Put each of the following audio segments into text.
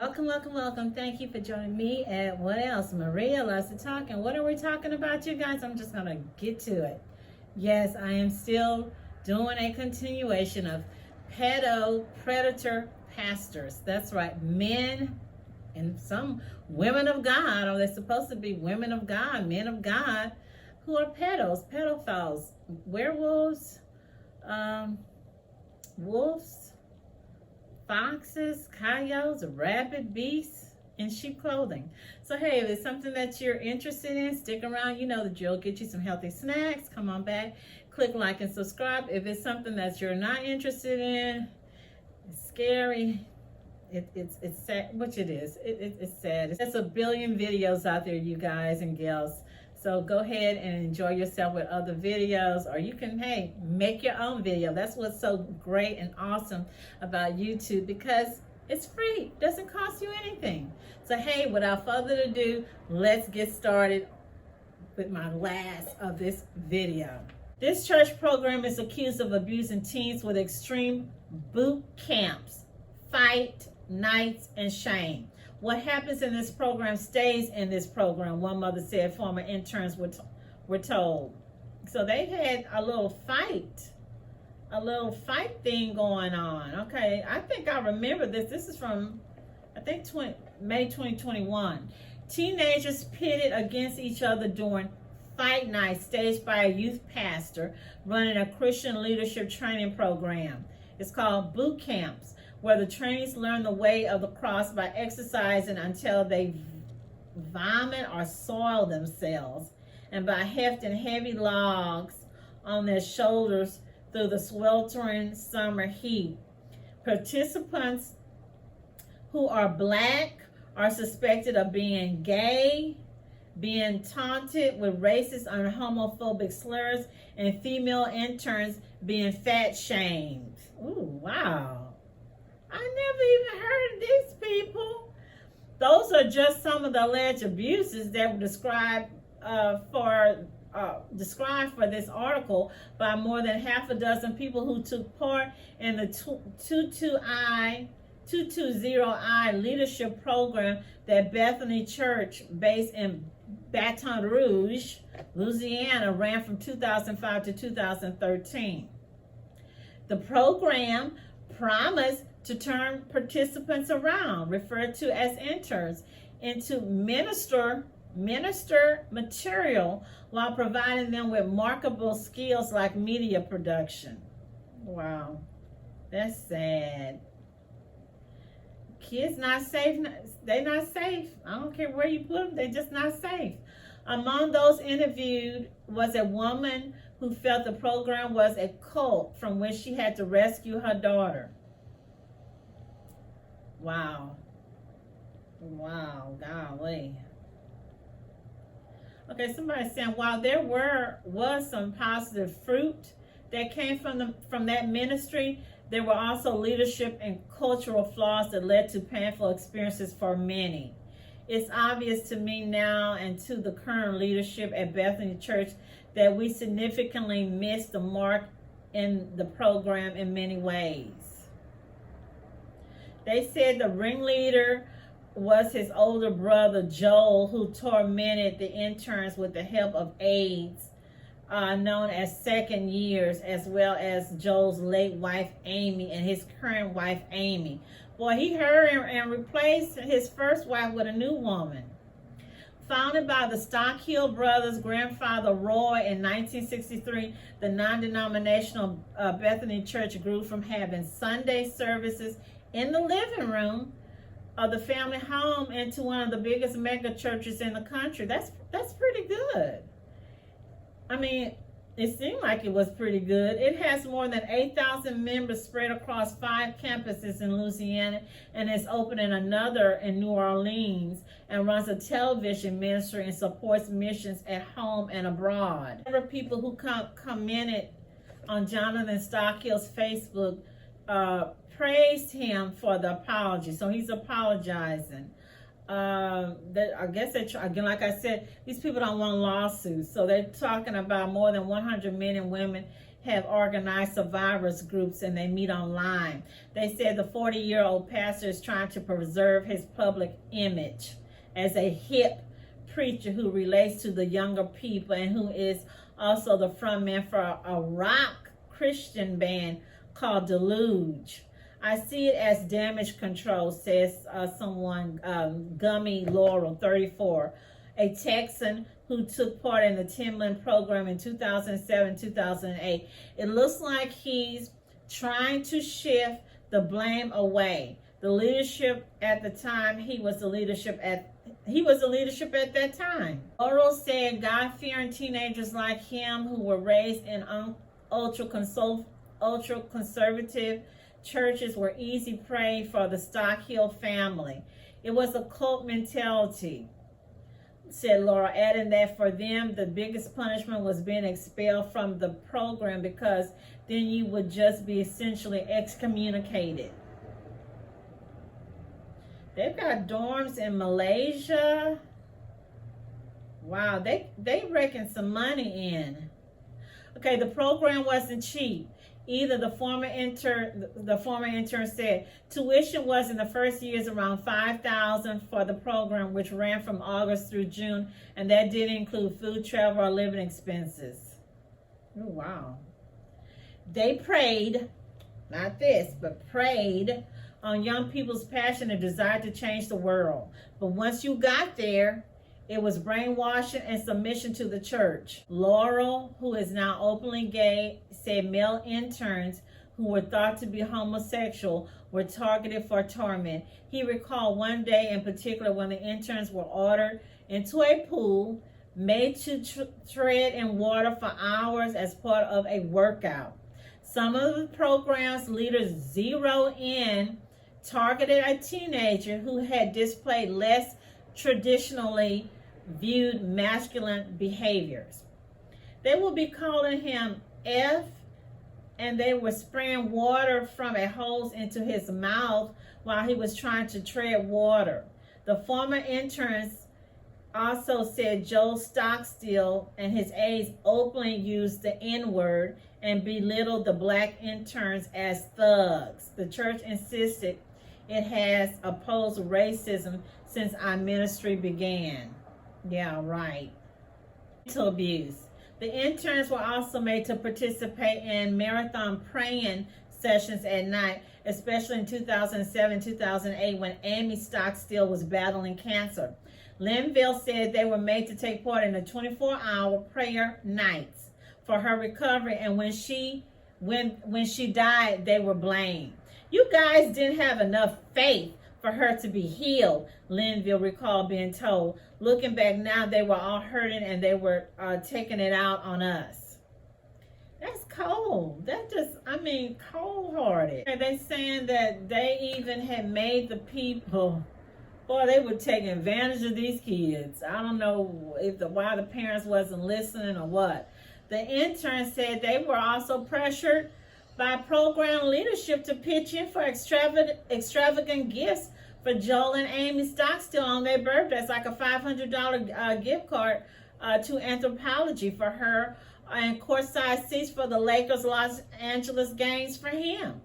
Welcome, welcome, welcome. Thank you for joining me at What Else? Maria loves to talk. And what are we talking about, you guys? I'm just going to get to it. Yes, I am still doing a continuation of predator pastors. That's right. Men and some women of God, or they're supposed to be women of God, men of God, who are pedophiles, werewolves, wolves, foxes, coyotes, rabbit, beasts, in sheep clothing. So hey, if it's something that you're interested in, stick around. You know the drill. Get you some healthy snacks. Come on back. Click like and subscribe. If it's something that you're not interested in, it's scary. It's sad, which it is. It's sad. There's a billion videos out there, you guys and gals. So go ahead and enjoy yourself with other videos, or you can, hey, make your own video. That's what's so great and awesome about YouTube, because it's free. It doesn't cost you anything. So hey, without further ado, let's get started with my last of this video. This church program is accused of abusing teens with extreme boot camps, fight nights, and shame. What happens in this program stays in this program, one mother said. Former interns were told. So they had a little fight thing going on. Okay, I think I remember this. This is from, I think, May 2021. Teenagers pitted against each other during fight night staged by a youth pastor running a Christian leadership training program. It's called boot camps, where the trainees learn the way of the cross by exercising until they vomit or soil themselves, and by hefting heavy logs on their shoulders through the sweltering summer heat. Participants who are black are suspected of being gay, being taunted with racist and homophobic slurs, and female interns being fat shamed. Ooh, wow. I never even heard of these people. Those are just some of the alleged abuses that were described for this article by more than half a dozen people who took part in the 220I leadership program that Bethany Church, based in Baton Rouge, Louisiana, ran from 2005 to 2013. The program promised to turn participants around, referred to as interns, into minister material while providing them with marketable skills like media production. Wow, that's sad. Kids not safe. They're not safe. I don't care where you put them. They're just not safe. Among those interviewed was a woman who felt the program was a cult from which she had to rescue her daughter. Wow, golly. Okay, somebody's saying while there was some positive fruit that came from that ministry, there were also leadership and cultural flaws that led to painful experiences for many. It's obvious to me now and to the current leadership at Bethany Church that we significantly missed the mark in the program in many ways. They said the ringleader was his older brother, Joel, who tormented the interns with the help of aides known as second years, as well as Joel's late wife, Amy, and his current wife, Amy. Boy, he hurried and replaced his first wife with a new woman. Founded by the Stockstill brothers' grandfather, Roy, in 1963, the non-denominational Bethany Church grew from having Sunday services in the living room of the family home into one of the biggest mega churches in the country. That's pretty good. I mean, it seemed like it was pretty good. It has more than 8,000 members spread across 5 campuses in Louisiana, and is opening another in New Orleans, and runs a television ministry and supports missions at home and abroad. There were people who commented on Jonathan Stockstill's Facebook, praised him for the apology. So he's apologizing. I guess again, like I said, these people don't want lawsuits. So they're talking about more than 100 men and women have organized survivors groups and they meet online. They said the 40-year-old pastor is trying to preserve his public image as a hip preacher who relates to the younger people and who is also the frontman for a rock Christian band called Deluge. I see it as damage control, says someone, Gummy Laurel, 34, a Texan who took part in the Timberland program in 2007-2008. It looks like he's trying to shift the blame away. The leadership at the time, he was the leadership at that time. Laurel said God-fearing teenagers like him who were raised in ultra-conservative churches were easy prey for the Stockstill family. It was a cult mentality, said Laura, adding that for them, the biggest punishment was being expelled from the program because then you would just be essentially excommunicated. They've got dorms in Malaysia. Wow, they reckon some money in. Okay, the program wasn't cheap. Either the former intern said tuition was in the first years around $5,000 for the program, which ran from August through June, and that didn't include food, travel, or living expenses. Oh, wow. They preyed, not this, but preyed on young people's passion and desire to change the world. But once you got there, it was brainwashing and submission to the church. Laurel, who is now openly gay, said male interns who were thought to be homosexual were targeted for torment. He recalled one day in particular when the interns were ordered into a pool, made to tread in water for hours as part of a workout. Some of the program's leaders zeroed in, targeted a teenager who had displayed less traditionally viewed masculine behaviors. They will be calling him F, and they were spraying water from a hose into his mouth while he was trying to tread water. The former interns also said Joe Stockstill and his aides openly used the N-word and belittled the black interns as thugs. The church insisted it has opposed racism since our ministry began. Yeah, right. Mental abuse. The interns were also made to participate in marathon praying sessions at night, especially in 2007-2008 when Amy Stockstill was battling cancer. Linville said they were made to take part in the 24-hour prayer nights for her recovery, and when she died, they were blamed. You guys didn't have enough faith for her to be healed, Linville recalled being told. Looking back now, they were all hurting and they were taking it out on us. That's cold. That just, cold-hearted. They saying that they even had made the people, boy, they were taking advantage of these kids. I don't know why the parents wasn't listening or what. The intern said they were also pressured by program leadership to pitch in for extravagant gifts for Joel and Amy Stockstill on their birthdays, like a $500 gift card to Anthropology for her, and courtside seats for the Lakers Los Angeles games for him.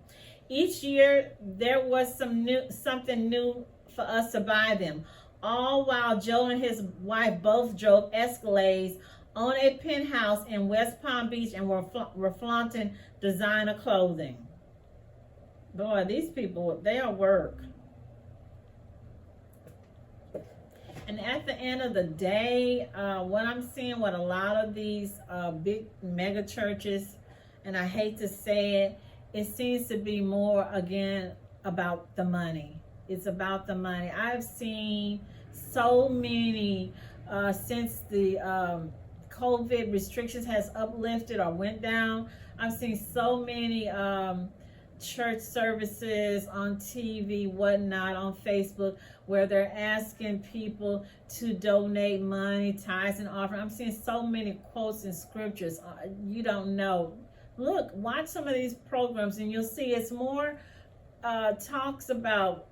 Each year there was something new for us to buy them, all while Joe and his wife both drove Escalades on a penthouse in West Palm Beach and were flaunting designer clothing. Boy, these people, they are work. And at the end of the day, what I'm seeing with a lot of these big mega churches, and I hate to say it, it seems to be more, again, about the money. It's about the money. I've seen so many, since the COVID restrictions has uplifted or went down, I've seen so many church services on TV, whatnot, on Facebook, where they're asking people to donate money, tithes and offering. I'm seeing so many quotes in scriptures. You don't know. Look, watch some of these programs and you'll see it's more talks about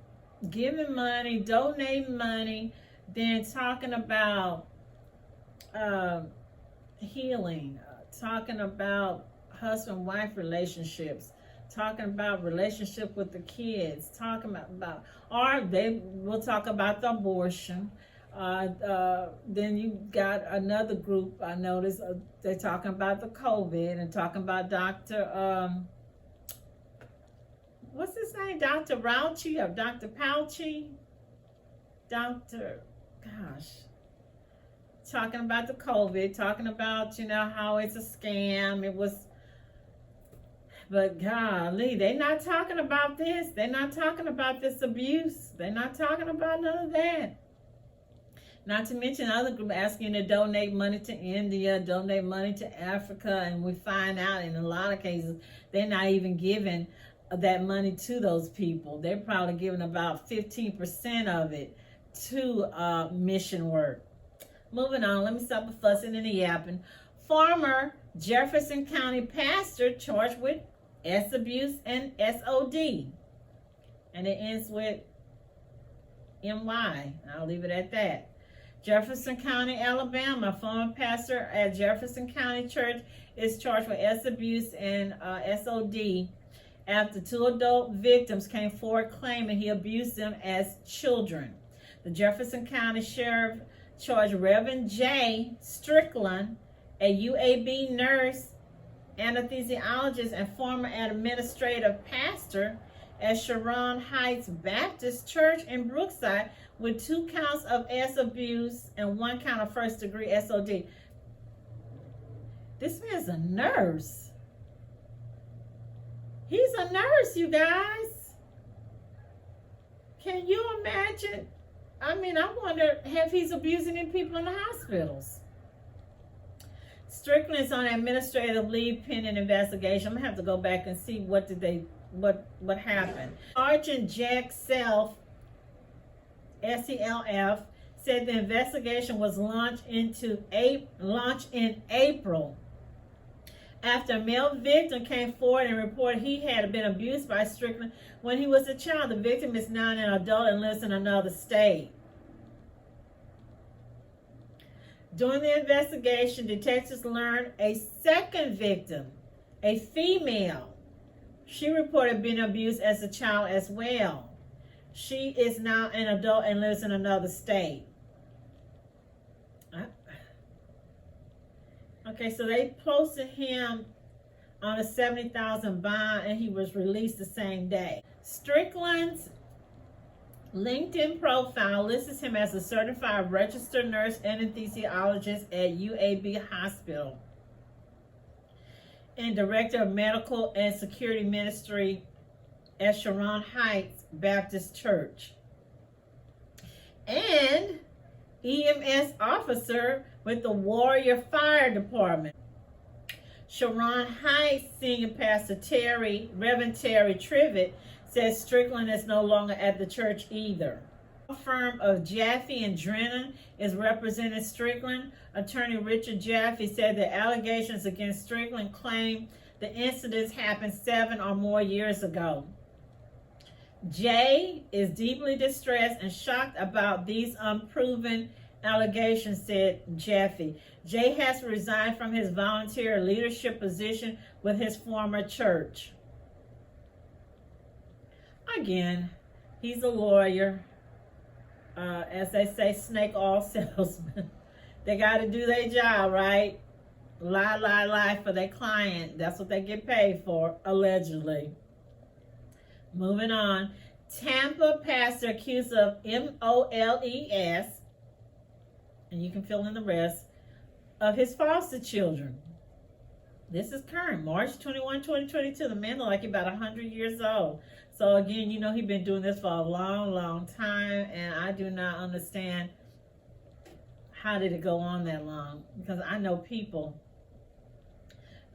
giving money, donating money, than talking about healing, talking about husband-wife relationships, talking about relationship with the kids, talking about or they will talk about the abortion. Then you got another group I noticed, they're talking about the COVID and talking about Dr. What's his name? Dr. Rauchi or Dr. Pauci? Talking about the COVID, talking about, how it's a scam. But golly, they're not talking about this. They're not talking about this abuse. They're not talking about none of that. Not to mention other group asking you to donate money to India, donate money to Africa, and we find out in a lot of cases they're not even giving that money to those people. They're probably giving about 15% of it to mission work. Moving on, let me stop the fussing and the yapping. Former Jefferson County pastor charged with S abuse and SOD. And it ends with MY. I'll leave it at that. Jefferson County, Alabama, former pastor at Jefferson County Church is charged with S abuse and SOD after 2 adult victims came forward claiming he abused them as children. The Jefferson County Sheriff charged Reverend J. Strickland, a UAB nurse, anesthesiologist, and former administrative pastor at Sharon Heights Baptist Church in Brookside, with 2 counts of S abuse and 1 count of first-degree SOD. This man's a nurse. He's a nurse, you guys. Can you imagine? I mean, I wonder if he's abusing people in the hospitals. Strickland's on administrative leave pending investigation. I'm gonna have to go back and see what happened. Sergeant Jack Self, SELF, said the investigation was launched in April after a male victim came forward and reported he had been abused by Strickland when he was a child. The victim is now an adult and lives in another state. During the investigation, detectives learned a second victim, a female. She reported being abused as a child as well. She is now an adult and lives in another state. Okay, so they posted him on a $70,000 bond and he was released the same day. Strickland's LinkedIn profile lists him as a certified registered nurse anesthesiologist at UAB Hospital and director of medical and security ministry at Sharon Heights Baptist Church, and EMS officer with the Warrior Fire Department. Sharon Heights Senior Pastor Reverend Terry Trivet, says Strickland is no longer at the church either. The firm of Jaffe and Drennan is representing Strickland. Attorney Richard Jaffe said the allegations against Strickland claim the incidents happened 7 or more years ago. Jay is deeply distressed and shocked about these unproven allegations, said Jaffe. Jay has resigned from his volunteer leadership position with his former church. Again, he's a lawyer. As they say, snake oil salesman. They got to do their job, right? Lie for their client. That's what they get paid for, allegedly. Moving on. Tampa pastor accused of MOLES, and you can fill in the rest, of his foster children. This is current, March 21, 2022. The man looked like about 100 years old. So again, he's been doing this for a long time, and I do not understand how did it go on that long, because I know people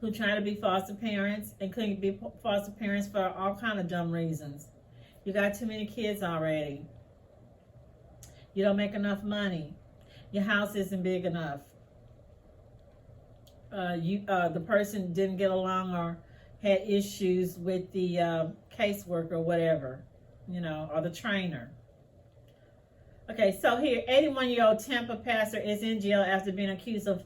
who try to be foster parents and couldn't be foster parents for all kind of dumb reasons. You got too many kids already. You don't make enough money. Your house isn't big enough. The person didn't get along or had issues with the caseworker or whatever, or the trainer. Okay, so here, 81-year-old Tampa pastor is in jail after being accused of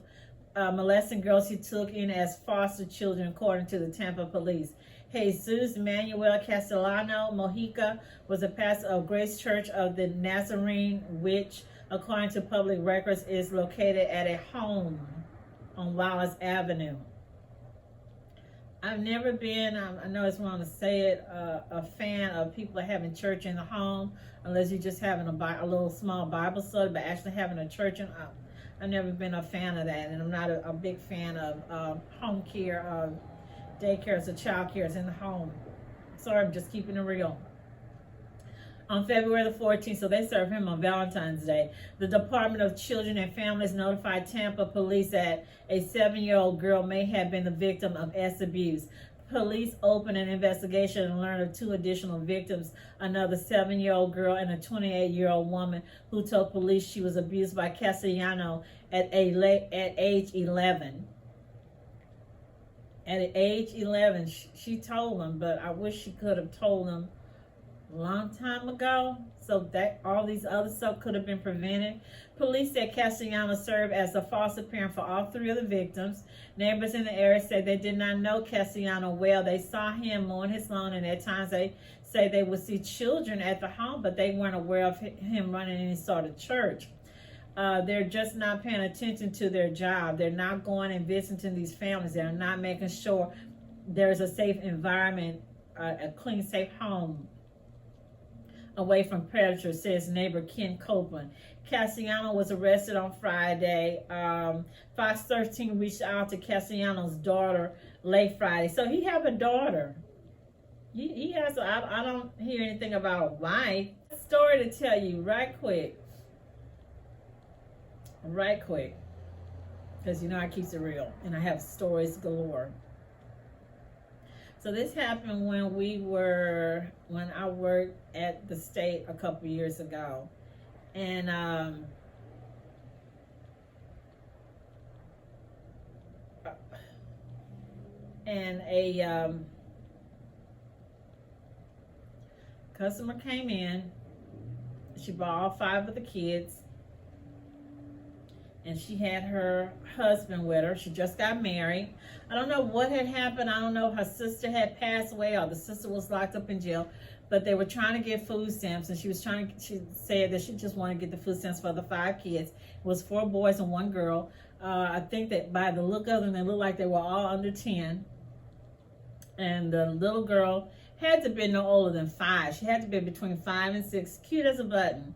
molesting girls he took in as foster children, according to the Tampa police. Jesus Manuel Castellano Mojica was a pastor of Grace Church of the Nazarene, which, according to public records, is located at a home on Wallace Avenue. I've never been, I know it's wrong to say it, a fan of people having church in the home, unless you're just having a little small Bible study, but actually having a church in I've never been a fan of that, and I'm not a big fan of home care, daycares or child cares in the home. Sorry, I'm just keeping it real. On February the 14th, so they served him on Valentine's Day, the Department of Children and Families notified Tampa police that a 7-year-old girl may have been the victim of S abuse. Police opened an investigation and learned of 2 additional victims, another 7-year-old girl and a 28-year-old woman who told police she was abused by Castellano at age 11. At age 11, she told them, but I wish she could have told them a long time ago, so that all these other stuff could have been prevented. Police said Castellano served as a foster parent for all 3 of the victims. Neighbors in the area said they did not know Castellano well. They saw him mowing his lawn, and at times they say they would see children at the home, but they weren't aware of him running any sort of church. They're just not paying attention to their job. They're not going and visiting these families. They're not making sure there's a safe environment, a clean, safe home away from predators, says neighbor Ken Copeland. Castellano was arrested on Friday. Fox 13 reached out to Castellano's daughter late Friday. So he have a daughter. He has, I don't hear anything about a wife. Story to tell you right quick. Right quick. Because you know I keep it real. And I have stories galore. So this happened when I worked at the state a couple years ago. And a customer came in. She brought all 5 of the kids. And she had her husband with her. She just got married. I don't know what had happened. I don't know if her sister had passed away or the sister was locked up in jail. But they were trying to get food stamps, and she said that she just wanted to get the food stamps for the 5 kids. It was 4 boys and 1 girl. I think that by the look of them, they looked like they were all under 10. And the little girl had to be no older than 5. She had to be between 5 and 6, cute as a button.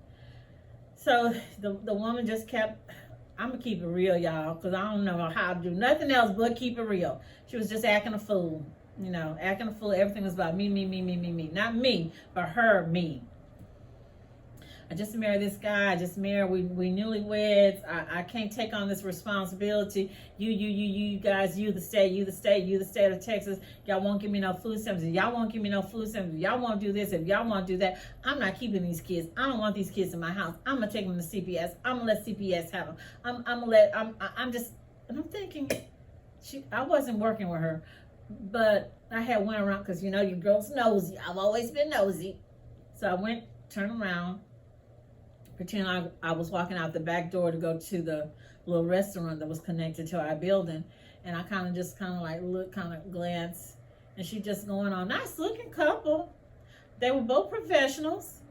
So the woman just kept, I'm going to keep it real, y'all, because I don't know how to do nothing else but keep it real. She was just acting a fool. You know, acting a fool. Everything was about me. Not me, but her, me. I just married this guy. I just married. We newlyweds. I can't take on this responsibility. You guys, you the state of Texas. Y'all won't give me no food stamps. Y'all won't give me no food stamps. Y'all won't do this. If y'all won't do that, I'm not keeping these kids. I don't want these kids in my house. I'm gonna take them to CPS. I'm gonna let CPS have them. I'm thinking, I wasn't working with her. But I had went around, because you know your girl's nosy. I've always been nosy. So I went, turned around, pretend I was walking out the back door to go to the little restaurant that was connected to our building. And I kind of like look, kind of glance. And she just going on, nice looking couple. They were both professionals.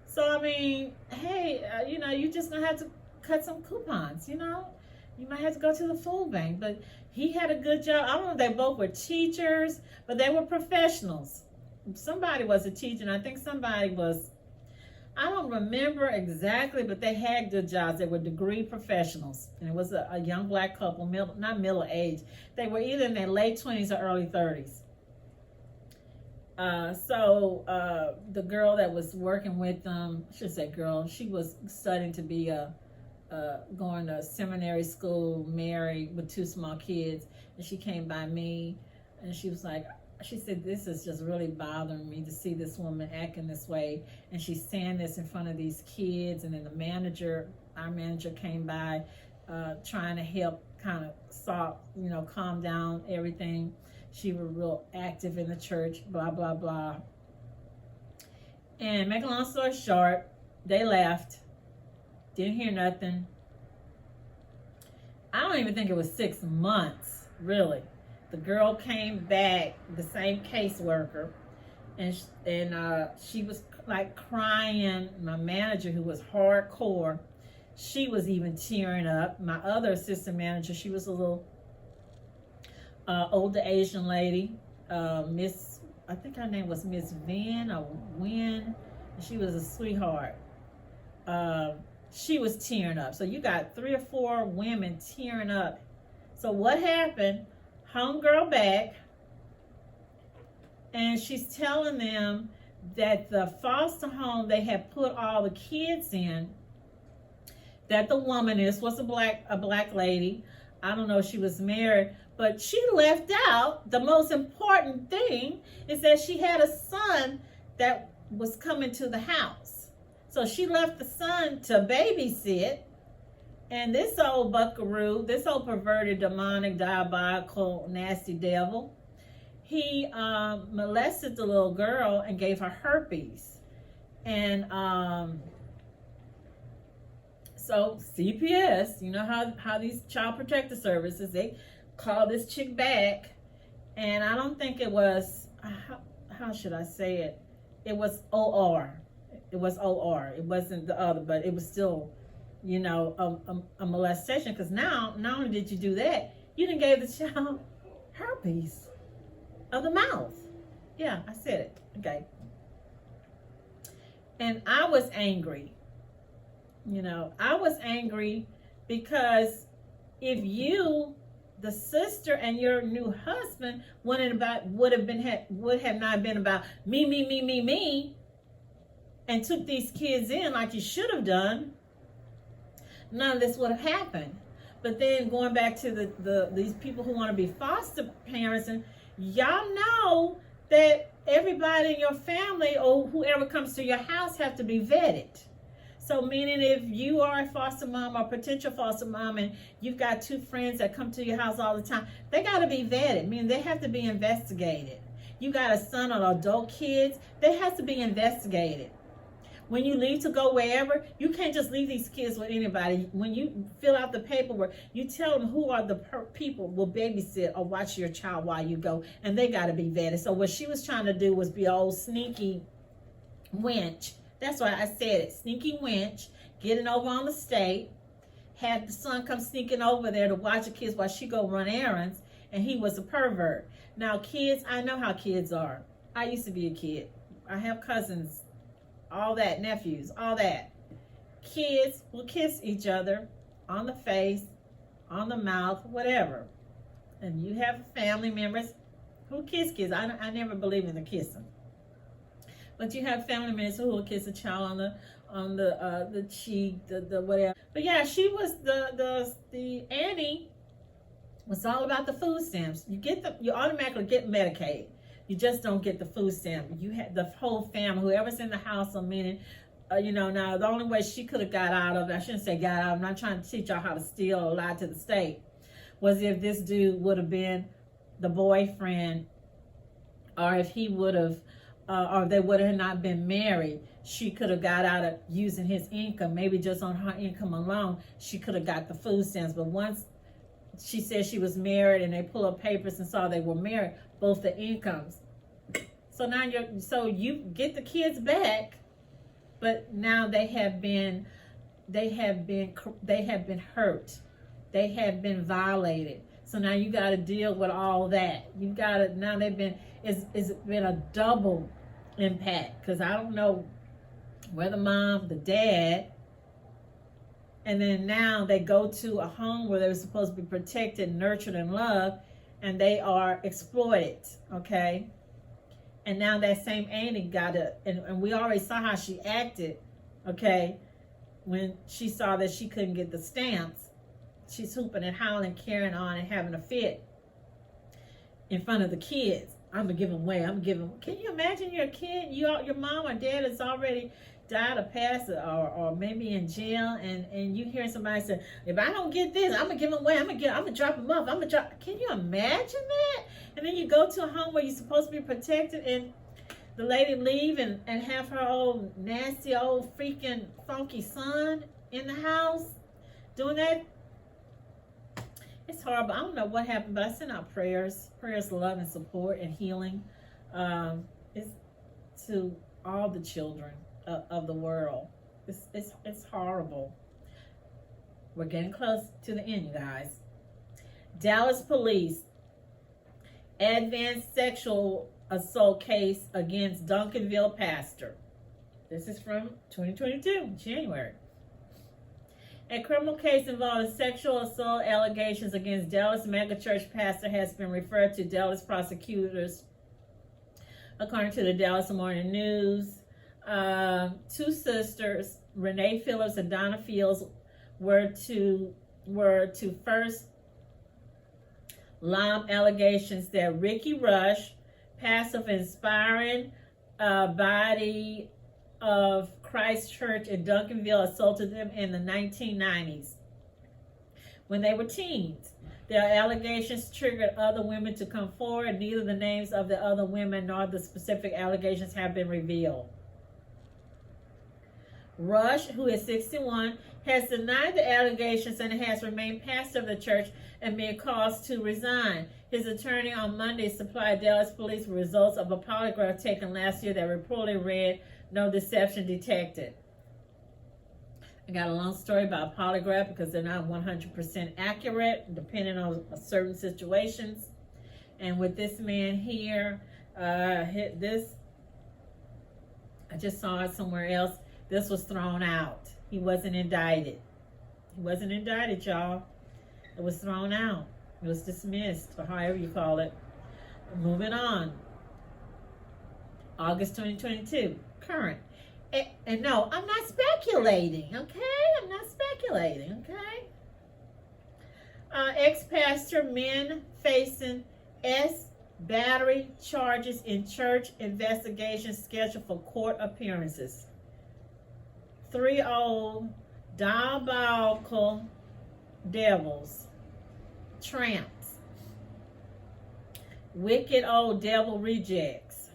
So, I mean, hey, you know, you just going to have to cut some coupons, you know. You might have to go to the food bank, but he had a good job. I don't know if they both were teachers, but they were professionals. Somebody was a teacher, and I think somebody was, I don't remember exactly, but they had good jobs. They were degree professionals. And it was a young black couple, not middle age. They were either in their late 20s or early 30s. So the girl that was working with them, I should say girl, she was studying to be going to seminary school, married with 2 small kids, and she came by me, and she was like, she said, this is just really bothering me to see this woman acting this way, and she's saying this in front of these kids. And then our manager came by, trying to help kind of calm down everything. She was real active in the church, blah, blah, blah. And make a long story short, they left. Didn't hear nothing. I don't even think it was 6 months, really. The girl came back, the same caseworker, and she was like crying. My manager, who was hardcore, she was even tearing up. My other assistant manager, she was a little older Asian lady, Miss, I think her name was Miss Van or Win. She was a sweetheart. She was tearing up. So you got 3 or 4 women tearing up. So what happened? Homegirl back, and she's telling them that the foster home they had put all the kids in, that the woman was a black lady. I don't know if she was married, but she left out the most important thing, is that she had a son that was coming to the house. So she left the son to babysit. And this old buckaroo, this old perverted, demonic, diabolical, nasty devil, he molested the little girl and gave her herpes. And so CPS, you know how these child protective services, they call this chick back. And I don't think it was, how should I say it? It was OR. It was OR. It wasn't the other, but it was still, you know, a molestation. Because now, not only did you do that, you done gave the child herpes of the mouth. Yeah, I said it. Okay. And I was angry. You know, I was angry because if you, the sister, and your new husband would have not been about me, and took these kids in like you should have done, none of this would have happened. But then going back to these people who want to be foster parents, and y'all know that everybody in your family or whoever comes to your house have to be vetted. So meaning if you are a foster mom or potential foster mom and you've got 2 friends that come to your house all the time, they got to be vetted. Meaning they have to be investigated. You got a son or adult kids, they have to be investigated. When you leave to go wherever, you can't just leave these kids with anybody. When you fill out the paperwork, you tell them who are the people will babysit or watch your child while you go, and they got to be vetted. So what she was trying to do was be an old sneaky wench. That's why I said it, sneaky wench, getting over on the state, had the son come sneaking over there to watch the kids while she go run errands, and he was a pervert. Now kids, I know how kids are. I used to be a kid. I have cousins, all that, nephews, all that. Kids will kiss each other on the face, on the mouth, whatever. And you have family members who kiss kids. I never believe in the kissing. But you have family members who will kiss a child on the cheek, the whatever. But yeah, she was the Annie was all about the food stamps. You automatically get Medicaid. You just don't get the food stamp. You had the whole family, whoever's in the house, you know, now the only way she could have got out of it, I shouldn't say got out, I'm not trying to teach y'all how to steal or lie to the state, was if this dude would have been the boyfriend, or if he would have, or they would have not been married, she could have got out of using his income. Maybe just on her income alone, she could have got the food stamps. But once she said she was married and they pull up papers and saw they were married, both the incomes. So now you get the kids back, but now they have been hurt. They have been violated. So now you got to deal with all that. You got to, now it's been a double impact, because I don't know where the mom, the dad, and then now they go to a home where they're supposed to be protected, nurtured, and loved, and they are exploited, okay? And now that same Annie got it, and we already saw how she acted, okay? When she saw that she couldn't get the stamps, she's hooping and howling, carrying on, and having a fit in front of the kids. I'm gonna give them away. Can you imagine you're a kid, your mom or dad has already died or passed, or maybe in jail, and you hear somebody say, if I don't get this, I'm gonna give them away. I'm gonna drop them off. Can you imagine that? And then you go to a home where you're supposed to be protected, and the lady leave and have her old nasty old freaking funky son in the house doing that. It's horrible. I don't know what happened, but I sent out prayers, love, and support and healing. It's to all the children of the world. It's horrible. We're getting close to the end, you guys. Dallas police advanced sexual assault case against Duncanville pastor. This is from 2022, January. A criminal case involving sexual assault allegations against Dallas megachurch pastor has been referred to Dallas prosecutors, according to the Dallas Morning News. Two sisters, Renee Phillips and Donna Fields, were to first lob allegations that Rickie Rush, pastor of Inspiring Body of Christ Church in Duncanville, assaulted them in the 1990s when they were teens. Their allegations triggered other women to come forward. Neither the names of the other women nor the specific allegations have been revealed. Rush, who is 61, has denied the allegations and has remained pastor of the church and been caused to resign. His attorney on Monday supplied Dallas police with results of a polygraph taken last year that reportedly read, "No deception detected." I got a long story about polygraph because they're not 100% accurate, depending on certain situations. And with this man here, I just saw it somewhere else. This was thrown out. He wasn't indicted. He wasn't indicted, y'all. It was thrown out. It was dismissed, or however you call it. Moving on. August 2022. Current. And no, I'm not speculating, okay? I'm not speculating, okay? Ex-pastor men facing battery charges in church investigation scheduled for court appearances. 3 old diabolical devils, tramps, wicked old devil rejects.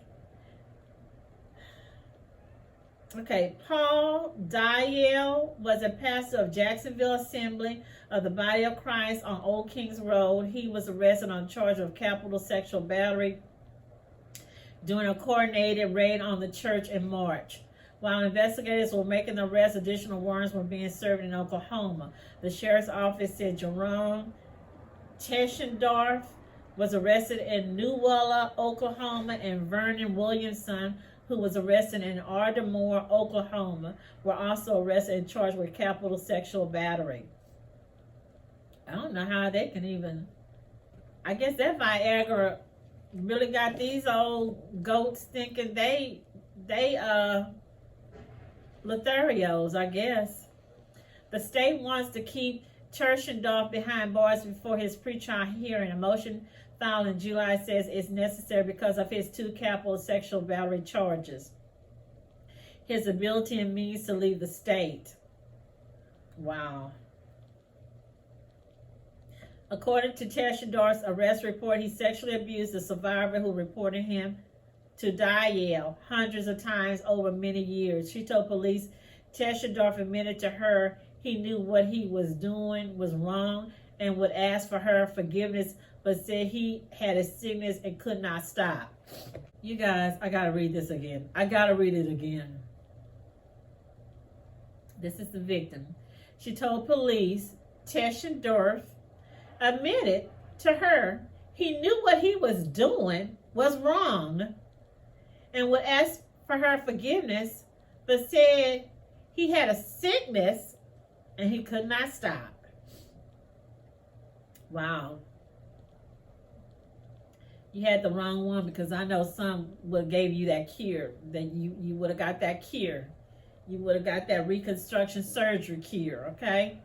Okay, Paul Dyal was a pastor of Jacksonville Assembly of the Body of Christ on Old Kings Road. He was arrested on charge of capital sexual battery during a coordinated raid on the church in March. While investigators were making the arrest, additional warrants were being served in Oklahoma. The sheriff's office said Jerome Teschendorf was arrested in Newella, Oklahoma, and Vernon Williamson, who was arrested in Ardmore, Oklahoma, were also arrested and charged with capital sexual battery. I don't know how they can even... I guess that Viagra really got these old goats thinking they Lotharios, I guess. The state wants to keep Teschendorf behind bars before his pre-trial hearing. A motion filed in July says it's necessary because of his 2 capital sexual battery charges, his ability and means to leave the state. Wow. According to Teschendorf's arrest report, he sexually abused the survivor who reported him to Dyal hundreds of times over many years. She told police Teschendorf admitted to her he knew what he was doing was wrong and would ask for her forgiveness, but said he had a sickness and could not stop. You guys, I gotta read this again. I gotta read it again. This is the victim. She told police Teschendorf admitted to her he knew what he was doing was wrong and would ask for her forgiveness, but said he had a sickness and he could not stop. Wow. You had the wrong one, because I know some would have gave you that cure. That you would have got that cure. You would have got that reconstruction surgery cure, okay?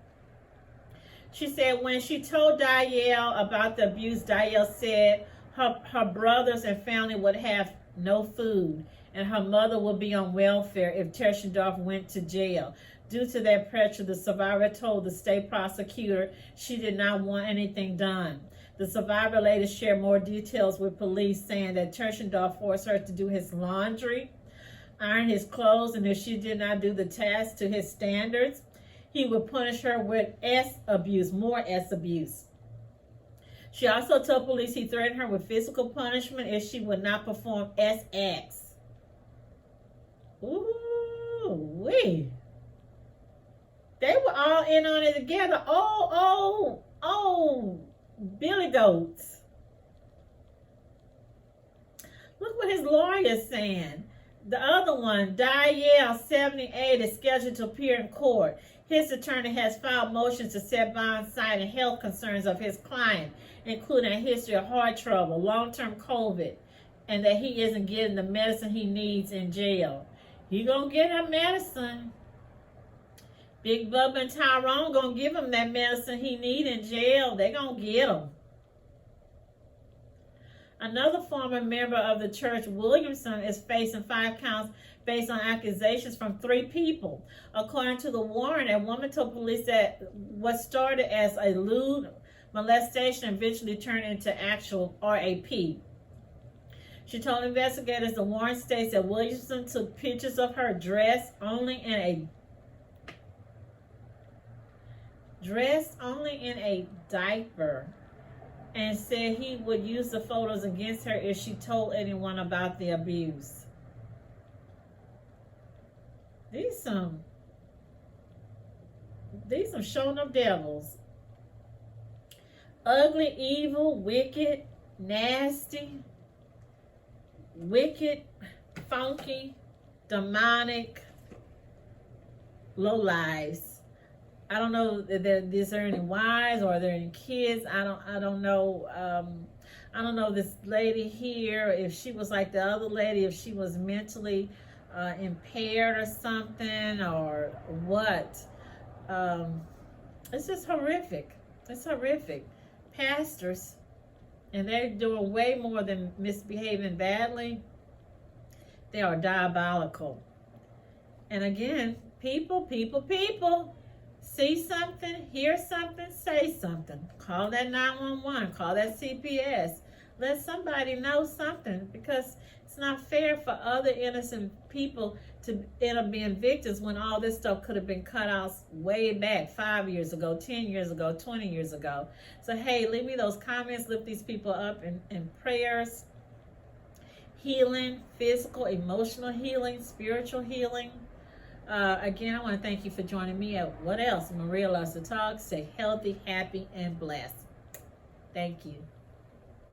She said when she told Dyal about the abuse, Dyal said her brothers and family would have no food, and her mother would be on welfare if Teschendorf went to jail. Due to that pressure, the survivor told the state prosecutor she did not want anything done. The survivor later shared more details with police, saying that Teschendorf forced her to do his laundry, iron his clothes, and if she did not do the task to his standards, he would punish her with S abuse, more S abuse. She also told police he threatened her with physical punishment if she would not perform SX. Ooh, wee. They were all in on it together. Oh, Billy Goats. Look what his lawyer's saying. The other one, Dyal, 78, is scheduled to appear in court. His attorney has filed motions to set bond, citing health concerns of his client, including a history of heart trouble, long-term COVID, and that he isn't getting the medicine he needs in jail. He gonna get her medicine. Big Bubba and Tyrone gonna give him that medicine he need in jail. They gonna get him. Another former member of the church, Williamson, is facing 5 counts based on accusations from 3 people. According to the warrant, a woman told police that what started as a lewd molestation eventually turned into actual RAP. She told investigators the warrant states that Williamson took pictures of her dressed only in a diaper, and said he would use the photos against her if she told anyone about the abuse. These some shown up devils. Ugly, evil, wicked, nasty, funky, demonic, low lives. I don't know if is there any wives or are there any kids. I don't know. I don't know this lady here, if she was like the other lady, if she was mentally impaired or something or what. It's just horrific. It's horrific. Pastors, and they're doing way more than misbehaving badly. They are diabolical. And again, people. See something, hear something, say something. Call that 911, call that CPS. Let somebody know something, because it's not fair for other innocent people to end up being victims when all this stuff could have been cut out way back 5 years ago, 10 years ago, 20 years ago. So, hey, leave me those comments, lift these people up in prayers. Healing, physical, emotional healing, spiritual healing. Again, I want to thank you for joining me at What Else? Maria Loves to Talk. Stay healthy, happy, and blessed. Thank you.